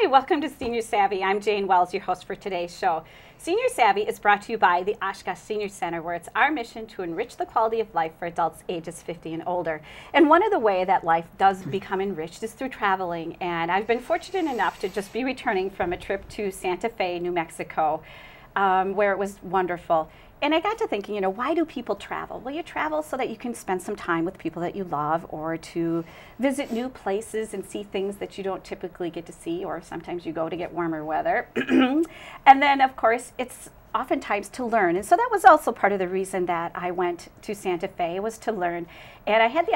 Hi, welcome to Senior Savvy. I'm Jane Wells, your host for today's show. Senior Savvy is brought to you by the Oshkosh Senior Center, where it's our mission to enrich the quality of life for adults ages 50 and older. And one of the ways that life does become enriched is through traveling. And I've been fortunate enough to just be returning from a trip to Santa Fe, New Mexico, where it was wonderful. And I got to thinking, you know, why do people travel? Well, you travel so that you can spend some time with people that you love, or to visit new places and see things that you don't typically get to see, or sometimes you go to get warmer weather. And then, of course, it's oftentimes to learn. And so that was also part of the reason that I went to Santa Fe, was to learn. And I had the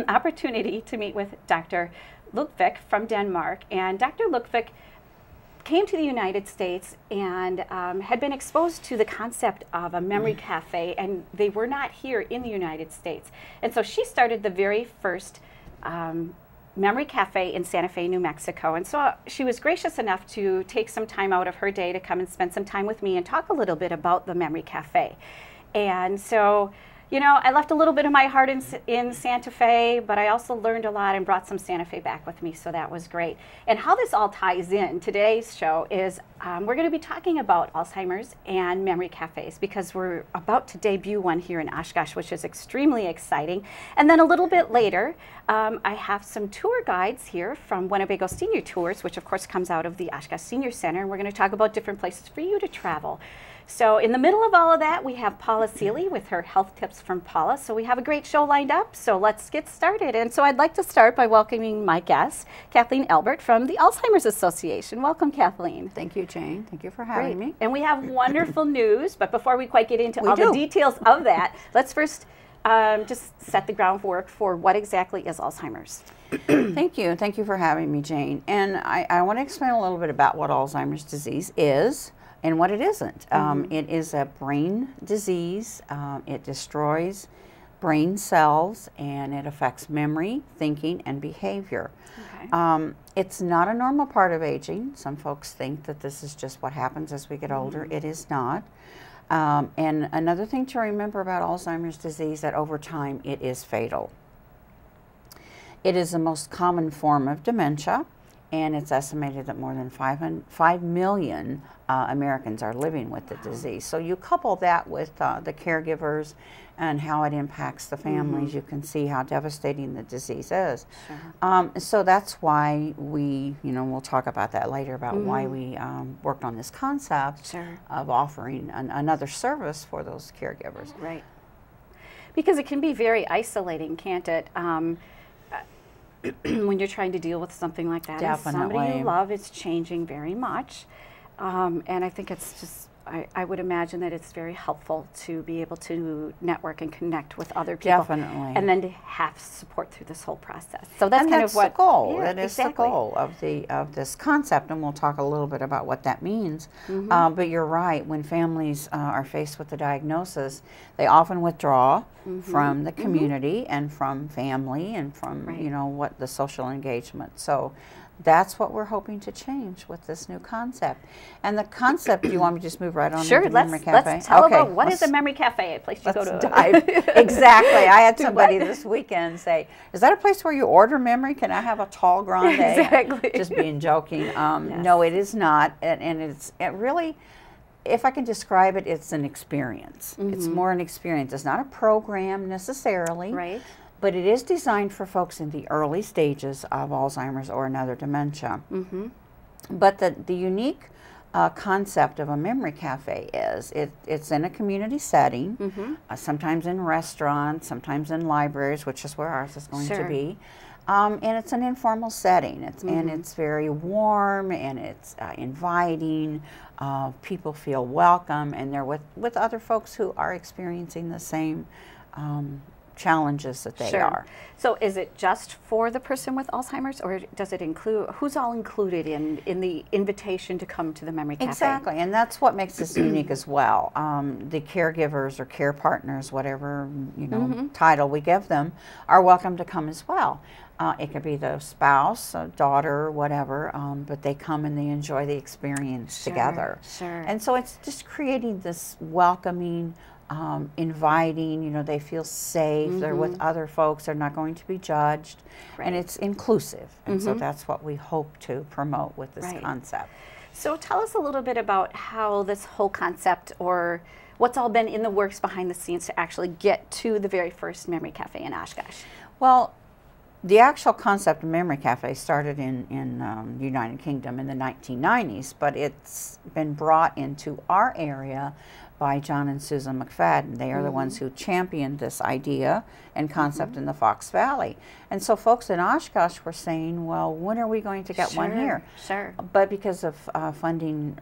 opportunity to meet with Dr. Lukvik from Denmark. And Dr. Lukvik came to the United States and had been exposed to the concept of a memory cafe, and they were not here in the United States. And so she started the very first memory cafe in Santa Fe, New Mexico. And so she was gracious enough to take some time out of her day to come and spend some time with me and talk a little bit about the memory cafe. And so, you know, I left a little bit of my heart in Santa Fe, but I also learned a lot and brought some Santa Fe back with me, so that was great. And how this all ties in, today's show is we're going to be talking about Alzheimer's and memory cafes, because we're about to debut one here in Oshkosh, which is extremely exciting. And then a little bit later, I have some tour guides here from Winnebago Senior Tours, which of course comes out of the Oshkosh Senior Center, and we're going to talk about different places for you to travel. So in the middle of all of that, we have Paula Seeley with her Health Tips from Paula. So we have a great show lined up, so let's get started. And so I'd like to start by welcoming my guest, Kathleen Albert from the Alzheimer's Association. Welcome, Kathleen. Thank you, Jane. Thank you for having me. And we have wonderful news, but before we quite get into all the details of that, let's first just set the groundwork for what exactly is Alzheimer's. Thank you. Thank you for having me, Jane. And I want to explain a little bit about what Alzheimer's disease is and what it isn't. It is a brain disease. It destroys brain cells, and it affects memory, thinking, and behavior. Okay. It's not a normal part of aging. Some folks think that this is just what happens as we get older. It is not. And another thing to remember about Alzheimer's disease, that over time it is fatal. It is the most common form of dementia, and it's estimated that more than 5 million Americans are living with the disease. So you couple that with the caregivers and how it impacts the families, you can see how devastating the disease is. Sure. So that's why we, you know, we'll talk about that later, about why we worked on this concept of offering another service for those caregivers. Right. Because it can be very isolating, can't it? When you're trying to deal with something like that. Definitely. And somebody you love is changing very much. And I think it's just, I would imagine that it's very helpful to be able to network and connect with other people. Definitely. And then to have support through this whole process. So that's kind of what the goal. Yeah, that is the goal of this concept, and we'll talk a little bit about what that means. But you're right, when families are faced with the diagnosis, they often withdraw from the community and from family and from you know, what the social engagement. So that's what we're hoping to change with this new concept. And the concept, do you want me to just move right on into Memory Cafe? Let's tell about what is a Memory Cafe, a place you go to. Dive. Exactly. I had somebody this weekend say, is that a place where you order memory? Can I have a tall grande? Exactly. Just being joking. No, it is not. And it really, if I can describe it, it's an experience. It's more an experience. It's not a program necessarily. Right. But it is designed for folks in the early stages of Alzheimer's or another dementia. But the unique concept of a memory cafe is it's in a community setting, sometimes in restaurants, sometimes in libraries, which is where ours is going to be. And it's an informal setting. And it's very warm, and it's inviting. People feel welcome, and they're with other folks who are experiencing the same challenges that they are. So is it just for the person with Alzheimer's, or does it include, who's all included in the invitation to come to the Memory Cafe? Exactly, and that's what makes this unique as well. The caregivers or care partners, whatever you know title we give them, are welcome to come as well. It could be the spouse, a daughter, whatever, but they come and they enjoy the experience together. And so it's just creating this welcoming, inviting, you know, they feel safe, they're with other folks, they're not going to be judged, and it's inclusive. And so that's what we hope to promote with this concept. So tell us a little bit about how this whole concept, or what's all been in the works behind the scenes to actually get to the very first Memory Cafe in Oshkosh. Well, the actual concept of Memory Cafe started in the United Kingdom in the 1990s, but it's been brought into our area by John and Susan McFadden. They are the ones who championed this idea and concept in the Fox Valley. And so folks in Oshkosh were saying, well, when are we going to get one here? Sure. But because of funding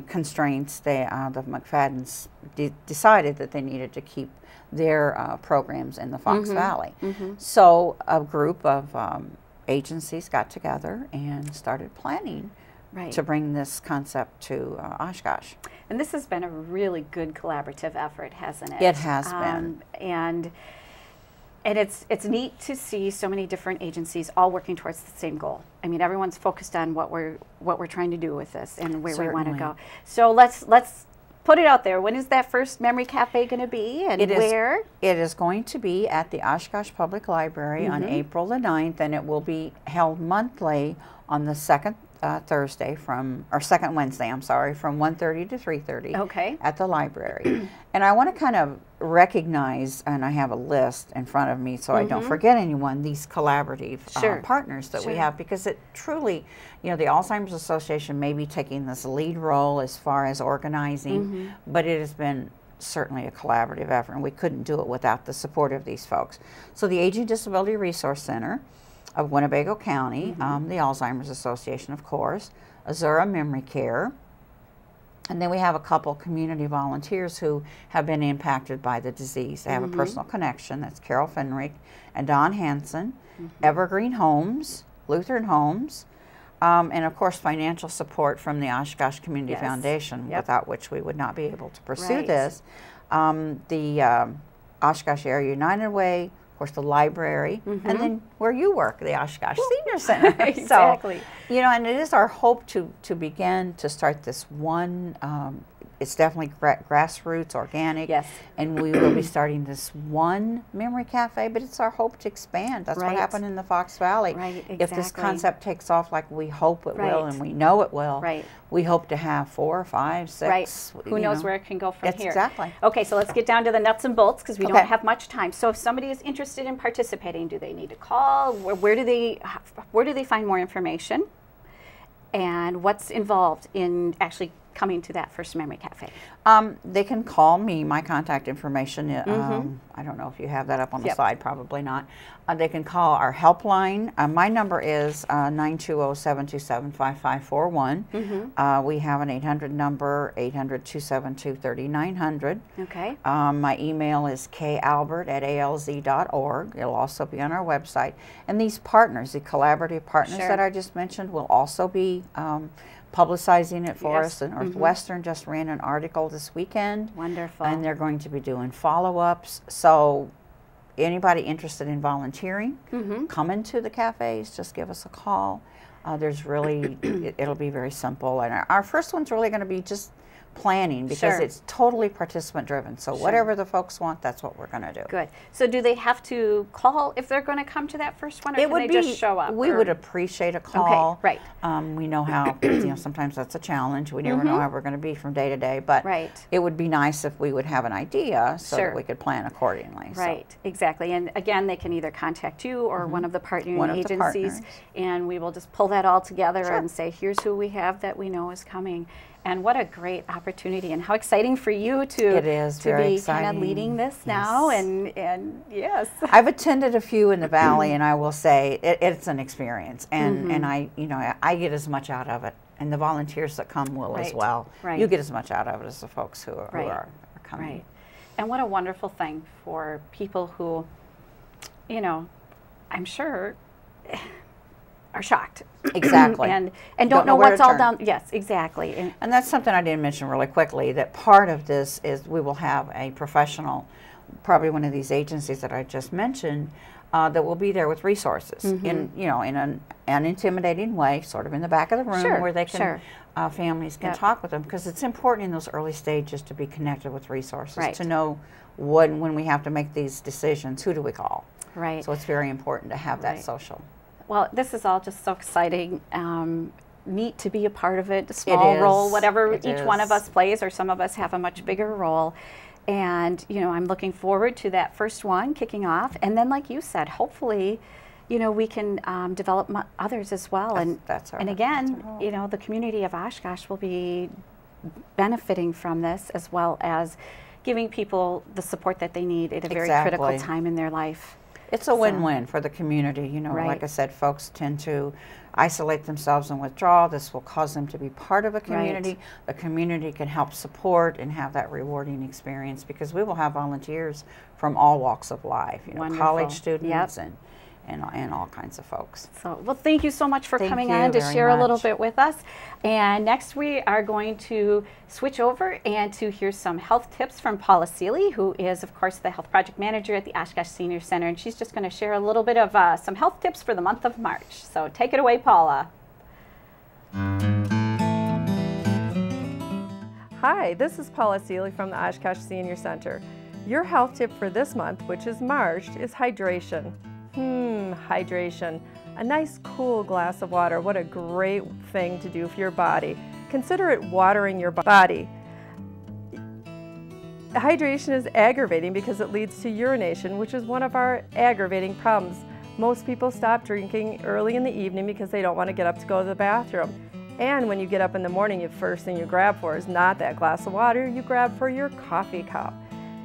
constraints, the McFaddens decided that they needed to keep their programs in the Fox Valley. So a group of agencies got together and started planning to bring this concept to Oshkosh. And this has been a really good collaborative effort, hasn't it? It has been. And it's neat to see so many different agencies all working towards the same goal. I mean, everyone's focused on what we're trying to do with this and where we want to go. So let's put it out there. When is that first Memory Cafe going to be, and where? It is going to be at the Oshkosh Public Library on April the 9th, and it will be held monthly on the second second Wednesday, I'm sorry, from 1:30 to 3:30 at the library. And I want to kind of recognize, and I have a list in front of me so I don't forget anyone, these collaborative partners that we have, because it truly, you know, the Alzheimer's Association may be taking this lead role as far as organizing, but it has been certainly a collaborative effort, and we couldn't do it without the support of these folks. So the Aging Disability Resource Center of Winnebago County, the Alzheimer's Association, of course, Azura Memory Care, and then we have a couple community volunteers who have been impacted by the disease. They have a personal connection. That's Carol Fenrick and Don Hansen, Evergreen Homes, Lutheran Homes, and of course financial support from the Oshkosh Community Foundation, without which we would not be able to pursue this. The Oshkosh Area United Way, of course, the library, and then where you work, the Oshkosh Senior Center. Exactly. So, you know, and it is our hope to begin to start this one. It's definitely grassroots, organic, and we will be starting this one Memory Cafe, but it's our hope to expand. That's what happened in the Fox Valley. If this concept takes off like we hope it will, and we know it will, we hope to have 4, 5, 6. Who knows where it can go from here. Exactly. Okay, so let's get down to the nuts and bolts, because we don't have much time. So if somebody is interested in participating, do they need to call? Where do they find more information? And what's involved in actually coming to that first Memory Cafe? They can call me. My contact information, I don't know if you have that up on the slide, probably not. They can call our helpline. My number is 920-727-5541. We have an 800 number, 800-272-3900. Okay. My email is kalbert@alz.org. It'll also be on our website. And these partners, the collaborative partners that I just mentioned, will also be publicizing it for us. And Northwestern just ran an article this weekend. Wonderful. And they're going to be doing follow-ups. So anybody interested in volunteering, come into the cafes, just give us a call. There's really, it'll be very simple. And our first one's really going to be just planning, because it's totally participant driven. So whatever the folks want, that's what we're going to do. Good. So do they have to call if they're going to come to that first one, or can they just show up? We would appreciate a call. Okay, right. We know how, you know, sometimes that's a challenge. We never know how we're going to be from day to day, but it would be nice if we would have an idea so that we could plan accordingly. Right, exactly. And again, they can either contact you or one of the partnering agencies, and we will just pull that all together and say, here's who we have that we know is coming. And what a great opportunity, and how exciting for you to be kind of leading this now. And yes, I've attended a few in the Valley, and I will say it's an experience, and I get as much out of it, and the volunteers that come will as well. You get as much out of it as the folks who are coming. And what a wonderful thing for people who, you know, I'm sure are shocked. Exactly. and don't know what's all down. Yes, exactly. And that's something I didn't mention really quickly, that part of this is we will have a professional, probably one of these agencies that I just mentioned, that will be there with resources in, you know, in an unintimidating way, sort of in the back of the room where they can, families can talk with them, because it's important in those early stages to be connected with resources, to know when we have to make these decisions, who do we call? So it's very important to have that social. Well, this is all just so exciting. Neat to be a part of it, a small role, whatever each one of us plays, or some of us have a much bigger role. And, you know, I'm looking forward to that first one kicking off. And then, like you said, hopefully, you know, we can develop others as well. And again, you know, the community of Oshkosh will be benefiting from this, as well as giving people the support that they need at a very critical time in their life. It's a win-win for the community. You know, like I said, folks tend to isolate themselves and withdraw. This will cause them to be part of a community. The community can help support and have that rewarding experience, because we will have volunteers from all walks of life, you know, college students and all kinds of folks. So, well, thank you so much for coming on to share a little bit with us. And next we are going to switch over and to hear some health tips from Paula Seeley, who is, of course, the health project manager at the Oshkosh Senior Center. And she's just going to share a little bit of some health tips for the month of March. So take it away, Paula. Hi, this is Paula Seeley from the Oshkosh Senior Center. Your health tip for this month, which is March, is hydration. Hydration. A nice cool glass of water. What a great thing to do for your body. Consider it watering your body. Hydration is aggravating because it leads to urination, which is one of our aggravating problems. Most people stop drinking early in the evening because they don't want to get up to go to the bathroom. And when you get up in the morning, the first thing you grab for is not that glass of water, you grab for your coffee cup.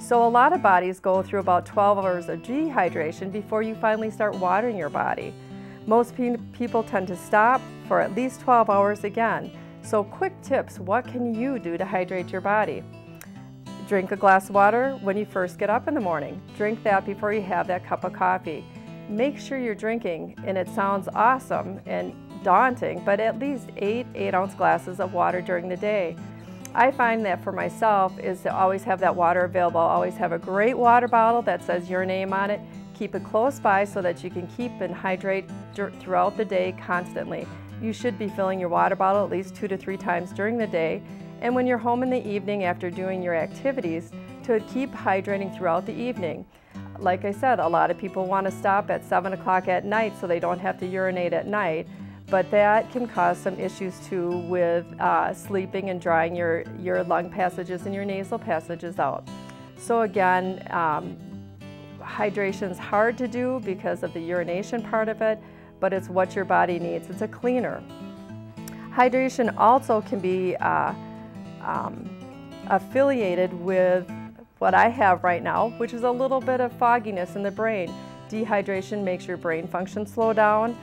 So a lot of bodies go through about 12 hours of dehydration before you finally start watering your body. Most people tend to stop for at least 12 hours again. So quick tips, what can you do to hydrate your body? Drink a glass of water when you first get up in the morning. Drink that before you have that cup of coffee. Make sure you're drinking, and it sounds awesome and daunting, but at least 8 8-ounce glasses of water during the day. I find that for myself is to always have that water available. Always have a great water bottle that says your name on it. Keep it close by so that you can keep and hydrate throughout the day constantly. You should be filling your water bottle at least 2 to 3 times during the day. And when you're home in the evening after doing your activities, to keep hydrating throughout the evening. Like I said, a lot of people want to stop at 7 o'clock at night so they don't have to urinate at night. But that can cause some issues too with sleeping and drying your lung passages and your nasal passages out. So again, hydration is hard to do because of the urination part of it, but it's what your body needs. It's a cleaner. Hydration also can be affiliated with what I have right now, which is a little bit of fogginess in the brain. Dehydration makes your brain function slow down.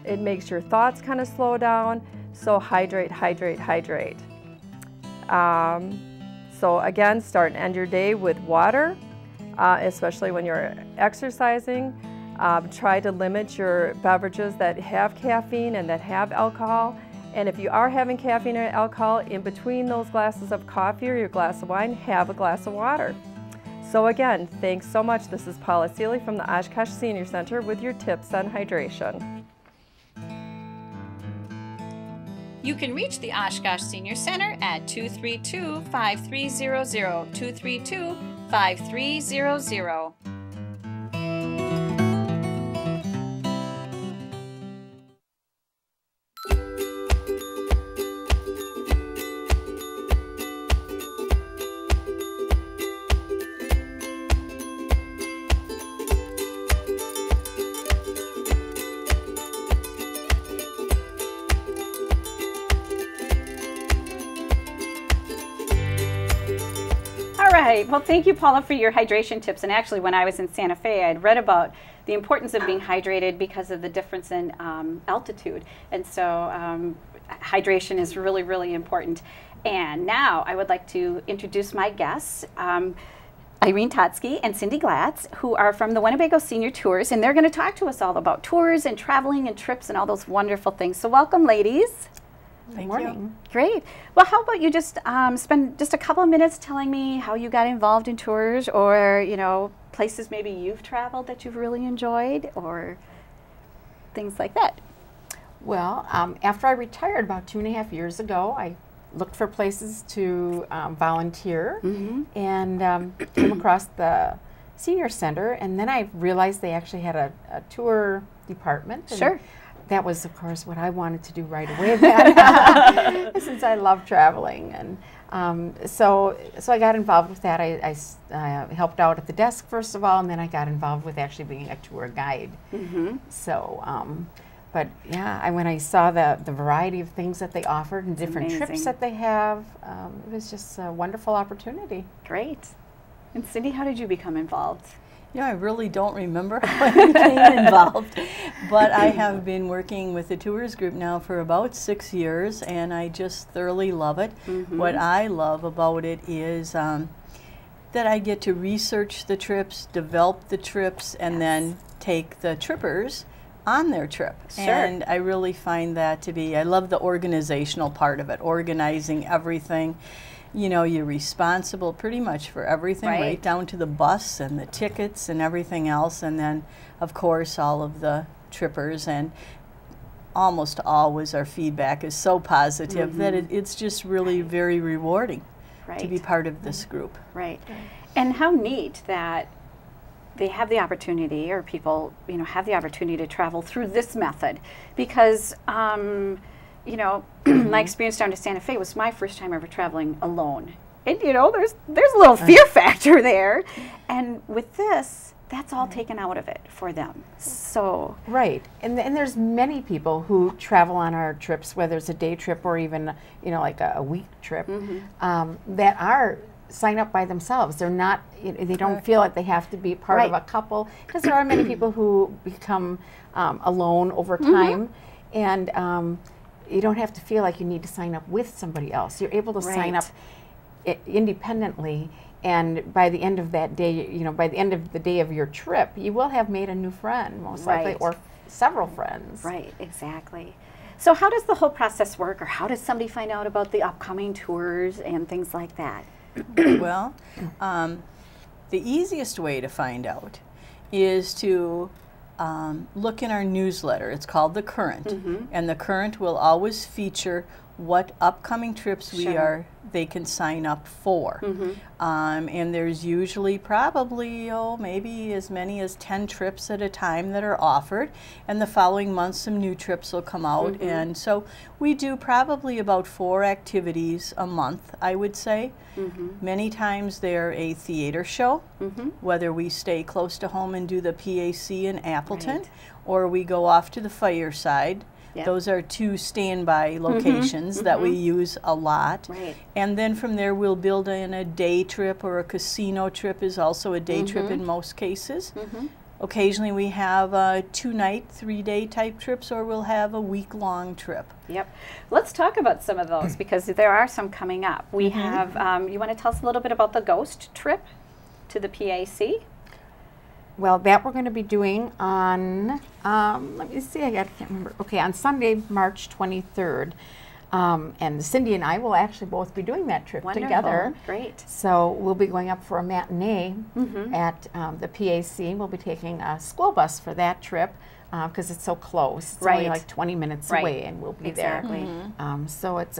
It makes your thoughts kind of slow down. So hydrate, hydrate, hydrate. So again, start and end your day with water, especially when you're exercising. Try to limit your beverages that have caffeine and that have alcohol. And if you are having caffeine or alcohol, in between those glasses of coffee or your glass of wine, have a glass of water. So again, thanks so much. This is Paula Seeley from the Oshkosh Senior Center with your tips on hydration. You can reach the Oshkosh Senior Center at 232-5300, 232-5300. All right, well, thank you, Paula, for your hydration tips. And actually, when I was in Santa Fe, I'd read about the importance of being hydrated because of the difference in altitude. And so hydration is really, really important. And now I would like to introduce my guests, Irene Totsky and Cindy Glatz, who are from the Winnebago Senior Tours. And they're going to talk to us all about tours and traveling and trips and all those wonderful things. So welcome, ladies. Good morning. Great. Well, how about you just spend just a couple of minutes telling me how you got involved in tours, or, you know, places maybe you've traveled that you've really enjoyed, or things like that? Well, after I retired about 2.5 years ago, I looked for places to volunteer, and came across the senior center, and then I realized they actually had a tour department. And Sure. that was, of course, what I wanted to do right away then, since I love traveling. And so I got involved with that. I helped out at the desk, first of all, and then I got involved with actually being a tour guide. So, but yeah, when I saw the variety of things that they offered and different trips amazing. that they have, it was just a wonderful opportunity. Great. And Cindy, how did you become involved? I really don't remember how I became involved, but I have been working with the tours group now for about 6 years, and I just thoroughly love it. What I love about it is that I get to research the trips, develop the trips, and then take the trippers on their trip. Sure. And I really find that to be, I love the organizational part of it, organizing everything. You know, you're responsible pretty much for everything, right down to the bus and the tickets and everything else. And then, of course, all of the trippers. And almost always our feedback is so positive that it's just really very rewarding to be part of this group. Right. And how neat that they have the opportunity, or people, you know, have the opportunity to travel through this method, because you know, my experience down to Santa Fe was my first time ever traveling alone. And, you know, there's a little fear factor there. And with this, that's all taken out of it for them. So. Right. And there's many people who travel on our trips, whether it's a day trip or even, you know, like a week trip, that are sign up by themselves. They're not, they don't feel like they have to be part of a couple, because there are many people who become alone over time. And you don't have to feel like you need to sign up with somebody else. You're able to sign up independently, and by the end of that day, you know, by the end of the day of your trip, you will have made a new friend, most likely, or several friends. Right, exactly. So how does the whole process work, or how does somebody find out about the upcoming tours and things like that? Well, the easiest way to find out is to look in our newsletter. It's called The Current, and The Current will always feature what upcoming trips they can sign up for. And there's usually probably, maybe as many as 10 trips at a time that are offered, and the following month some new trips will come out. And so we do probably about 4 activities a month, I would say. Many times they're a theater show, whether we stay close to home and do the PAC in Appleton, or we go off to the Fireside. Those are 2 standby locations that we use a lot. And then from there we'll build in a day trip, or a casino trip is also a day trip in most cases. Occasionally we have 2-night, 3-day type trips, or we'll have a week-long trip. Let's talk about some of those, because there are some coming up. We have, you want to tell us a little bit about the ghost trip to the PAC? Well, that we're going to be doing on, let me see, I can't remember. Okay, on Sunday, March 23rd. And Cindy and I will actually both be doing that trip together. Great. So we'll be going up for a matinee at the PAC. We'll be taking a school bus for that trip, because it's so close. It's only like 20 minutes away, and we'll be there. So it's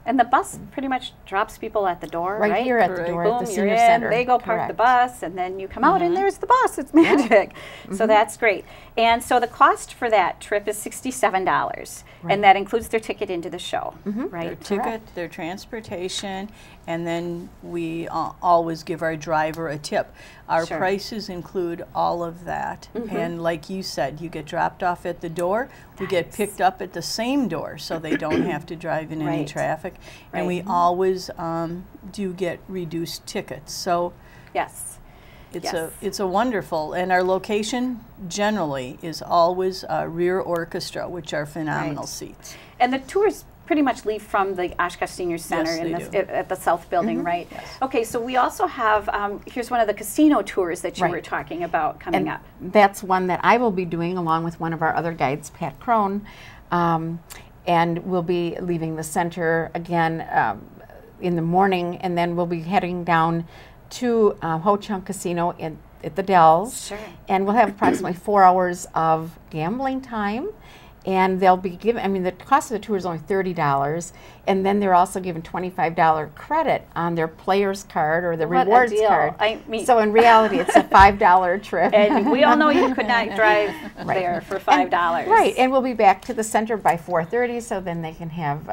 and the bus pretty much drops people at the door, right? Right here at the door at the senior you're center. in, they go park the bus, and then you come out, and there's the bus. It's magic. So that's great. And so the cost for that trip is $67, and that includes their ticket into the show, right? Their ticket, their transportation, and then we always give our driver a tip. Our prices include all of that. And like you said, you get dropped off at the door, we get picked up at the same door, so they don't have to drive in any traffic. And we always do get reduced tickets. So it's a wonderful, and our location generally is always rear orchestra, which are phenomenal seats. And the tours pretty much leave from the Oshkosh Senior Center at the South Building, right? Okay, so we also have, here's one of the casino tours that you were talking about coming up. That's one that I will be doing along with one of our other guides, Pat Crone. And we'll be leaving the center again in the morning, and then we'll be heading down to Ho Chunk Casino at the Dells. Sure. And we'll have approximately 4 hours of gambling time. And they'll be given, I mean, the cost of the tour is only $30. And then they're also given $25 credit on their player's card or the What a rewards deal. card. I mean, So in reality, it's a $5 trip. and we all know you could not drive there for $5. Right, and we'll be back to the center by 4:30, so then they can have,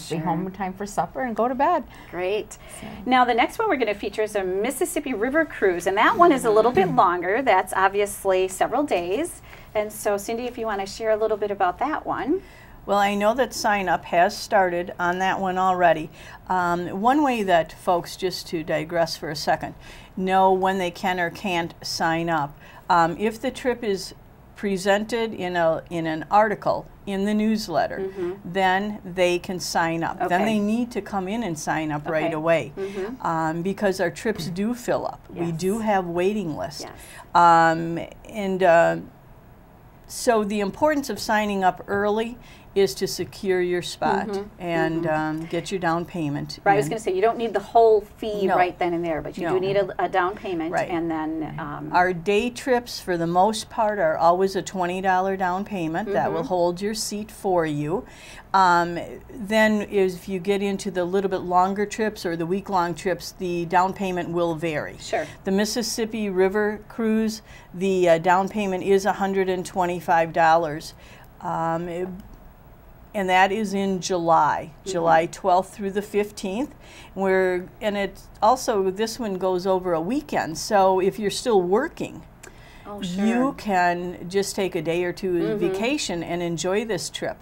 be home in time for supper and go to bed. Great. Now the next one we're going to feature is a Mississippi River Cruise, and that one is a little bit longer. That's obviously several days. And so Cindy, if you want to share a little bit about that one. Well, I know that sign up has started on that one already. One way that folks, just to digress for a second, know when they can or can't sign up, if the trip is presented in an article in the newsletter, then they can sign up. Then they need to come in and sign up right away, because our trips do fill up. We do have waiting lists. So the importance of signing up early is to secure your spot and get your down payment. Right, I was going to say, you don't need the whole fee right then and there, but you No. do need a down payment. Right. And then Our day trips, for the most part, are always a $20 down payment. That will hold your seat for you. Then if you get into the little bit longer trips or the week-long trips, the down payment will vary. Sure. The Mississippi River Cruise, the down payment is $125. And that is in July, July 12th through the 15th. And it's also, this one goes over a weekend. So if you're still working, you can just take a day or two vacation and enjoy this trip.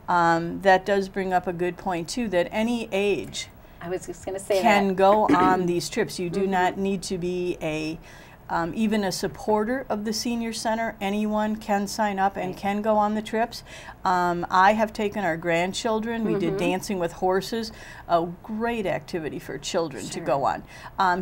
That does bring up a good point too, that any age I was just going to say can that. go on these trips. You do not need to be even a supporter of the senior center. Anyone can sign up and can go on the trips. I have taken our grandchildren. We did Dancing with Horses, a great activity for children to go on.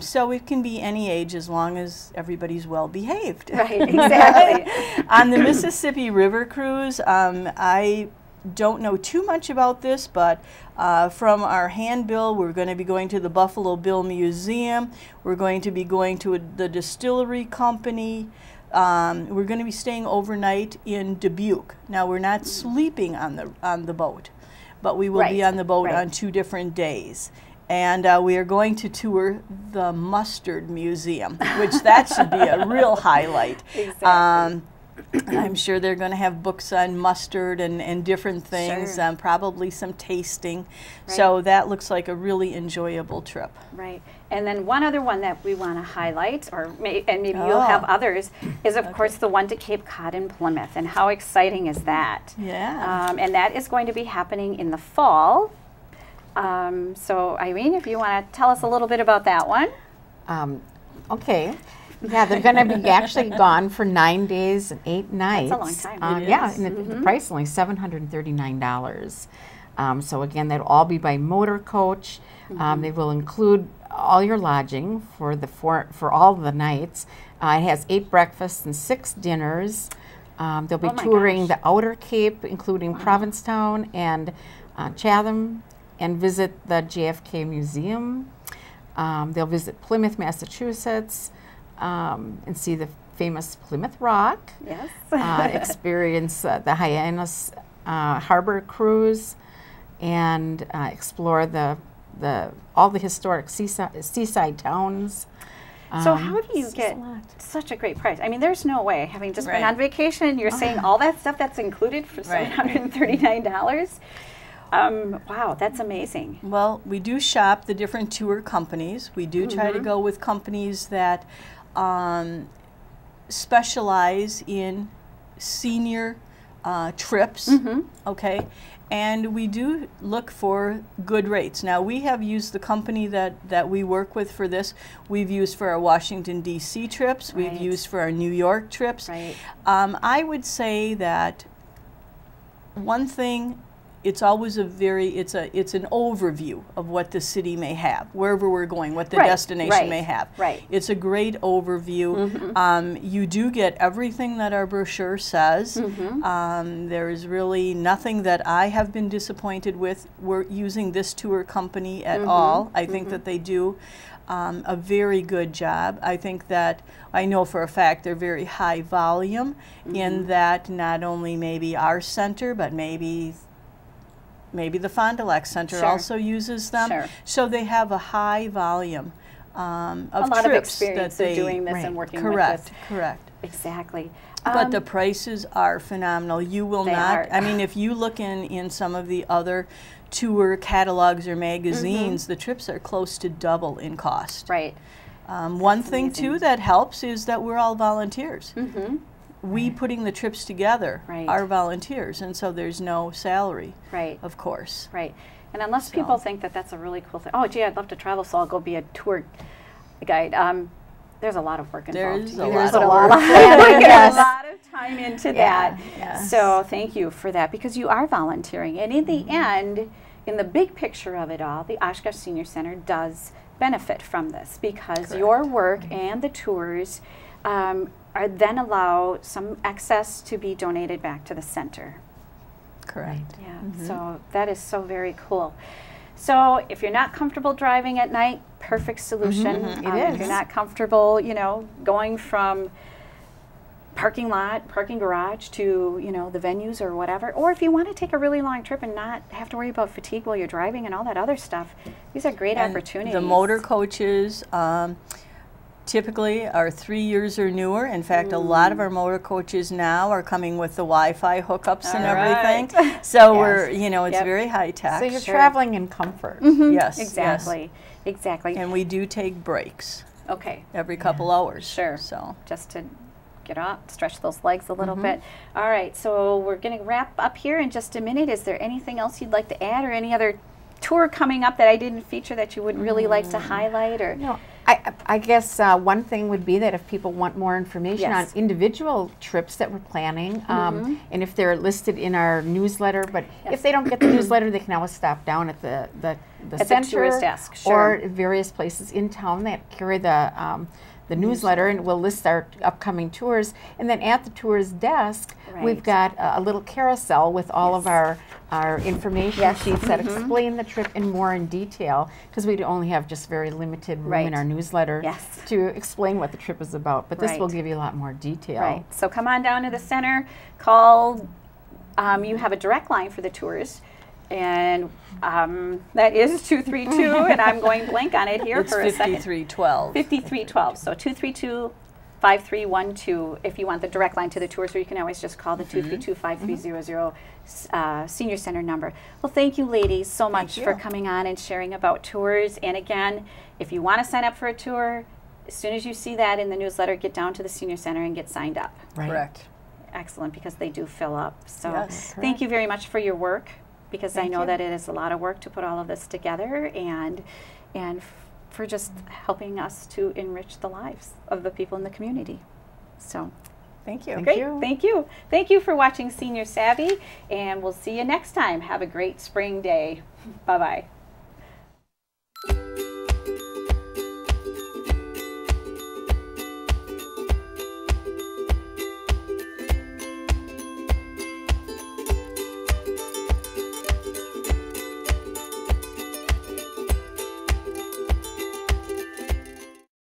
So it can be any age as long as everybody's well behaved. Right, exactly. On the Mississippi River Cruise, I don't know too much about this, but from our handbill, we're going to be going to the Buffalo Bill Museum. We're going to be going to the distillery company. We're going to be staying overnight in Dubuque. Now, we're not sleeping on the boat, but we will be on the boat on 2 different days. And we are going to tour the Mustard Museum, which that should be a real highlight. Exactly. I'm sure they're going to have books on mustard and different things, Sure. Probably some tasting. Right. So that looks like a really enjoyable trip. Right. And then one other one that we want to highlight, and maybe you'll have others, is of course the one to Cape Cod and Plymouth. And how exciting is that? Yeah. And that is going to be happening in the fall. So Irene, if you want to tell us a little bit about that one. Okay. Yeah, they're going to be actually gone for 9 days and 8 nights. That's a long time. Yeah, and the price is only $739. So again, that'll all be by motor coach. They will include all your lodging for all the nights. It has 8 breakfasts and 6 dinners. They'll be touring the Outer Cape, including Provincetown and Chatham, and visit the JFK Museum. They'll visit Plymouth, Massachusetts, and see the famous Plymouth Rock. Yes. Experience the Hyannis Harbor Cruise, and explore all the historic seaside towns. So how do you get such a great price? I mean, there's no way, having just been on vacation, you're saying all that stuff that's included for $739? Wow, that's amazing. Well, we do shop the different tour companies. We do try to go with companies that specialize in senior trips, okay? And we do look for good rates. Now, we have used the company that we work with for this. We've used for our Washington, D.C. trips. We've used for our New York trips. Right. I would say that one thing it's always it's an overview of what the city may have, wherever we're going, what the Right, destination right, may have. right. It's a great overview. You do get everything that our brochure says. There is really nothing that I have been disappointed with. We're using this tour company at all. I think that they do a very good job. I think that I know for a fact they're very high volume in that not only maybe our center, but maybe the Fond du Lac Center Sure. also uses them. Sure. So they have a high volume of A lot of trips experience that they of doing this and working with correct, this. correct. Exactly. But the prices are phenomenal. You will They not, are. I mean, if you look in some of the other tour catalogs or magazines, the trips are close to double in cost. Right. One thing, too, that helps is that we're all volunteers. We putting the trips together Right. are volunteers, and so there's no salary, Right. of course. Right. And unless people think that that's a really cool thing, oh, gee, I'd love to travel, so I'll go be a tour guide. There's a lot of work involved. There's You a put lot of lot work. of Planning, yes. a lot of time into that. yes. So thank you for that, because you are volunteering. And in the end, in the big picture of it all, the Oshkosh Senior Center does benefit from this, because your work and the tours are then allow some excess to be donated back to the center. Correct. Yeah, so that is so very cool. So if you're not comfortable driving at night, perfect solution. It If is. you're not comfortable, going from parking garage to, the venues or whatever, or if you want to take a really long trip and not have to worry about fatigue while you're driving and all that other stuff, these are great And opportunities. the motor coaches typically are 3 years or newer. In fact, a lot of our motor coaches now are coming with the Wi-Fi hookups and All everything. right. So we're, it's Yep. very high tech. So you're Sure. traveling in comfort. Yes, Exactly. Exactly. yes. And we do take breaks Okay. every couple hours. Sure. So Just to get off, stretch those legs a little bit. All right, so we're going to wrap up here in just a minute. Is there anything else you'd like to add, or any other tour coming up that I didn't feature that you would really like to highlight? Or No, I guess one thing would be that if people want more information Yes. on individual trips that we're planning, and if they're listed in our newsletter, but if they don't get the newsletter, they can always stop down at the the center tourist desk, or sure. various places in town that carry the newsletter, and we'll list our upcoming tours. And then at the tours desk, we've got a little carousel with all of our information sheets that explain the trip and more in detail, because we only have just very limited room in our newsletter to explain what the trip is about. But this will give you a lot more detail. Right. So come on down to the center, call. You have a direct line for the tours, and that is 232, and I'm going blank on it here it's for a second. 5312. 5312. So 232-5312 if you want the direct line to the tours, or you can always just call the 232-5300 Senior Center number. Well, thank you, ladies, so much for coming on and sharing about tours. And again, if you want to sign up for a tour, as soon as you see that in the newsletter, get down to the Senior Center and get signed up. Right. Correct. Excellent, because they do fill up. So Yes. thank you very much for your work, because I know that it is a lot of work to put all of this together, and for just helping us to enrich the lives of the people in the community. So Thank you. great. Thank you. Thank you for watching Senior Savvy, and we'll see you next time. Have a great spring day. Bye-bye.